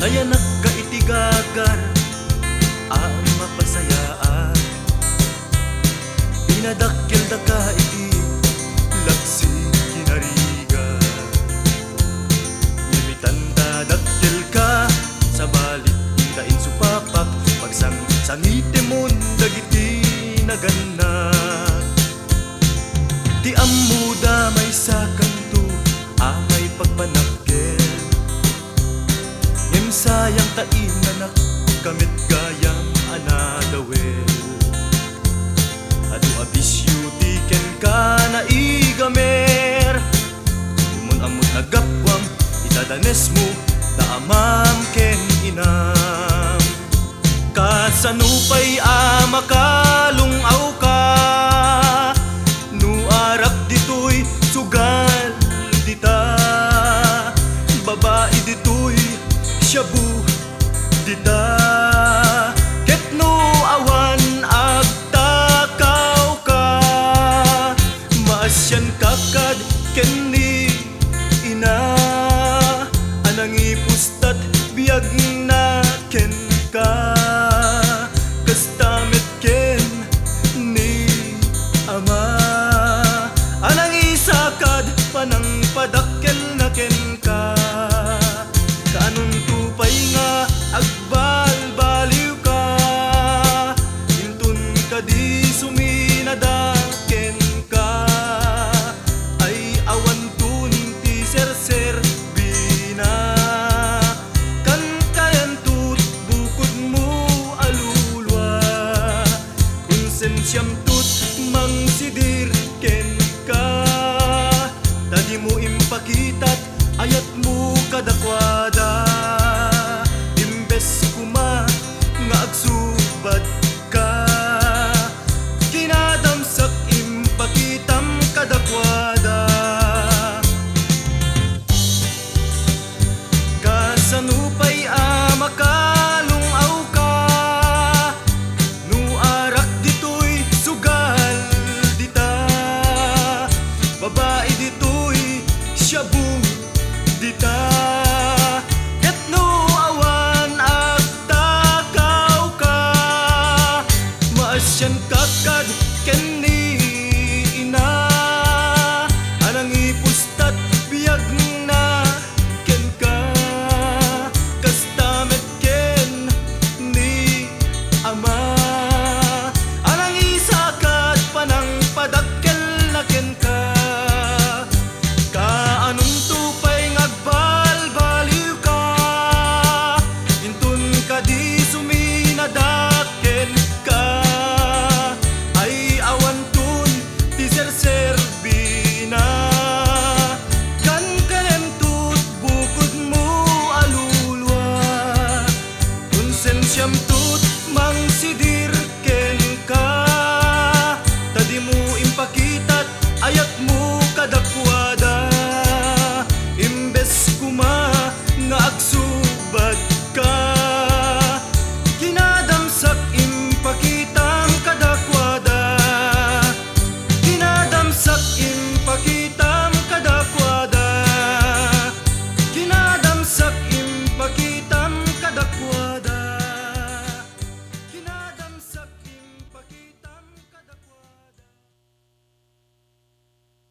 Nayanak ka itigagar ang mapasayaan. Pinadakkel da ka iti laksi kinariga. Limitan da dakkel ka sa balit indain supapak. Pagsangite mon dagiti naganak. Ti ammo da may sakanto amay pagpanakkel. Ngem sayang ta inanak kamit gayam anadawel. Adu abisyo ti ken ka naigamer. Mun amot nagapwam itadanes mo na amam ken inam. Kasanupay makalungaw ka. Nuarap ditoy sugal dita. Babae ditoy shabu dita. Ket no awan agtakaw ka. Maasyan kakad ken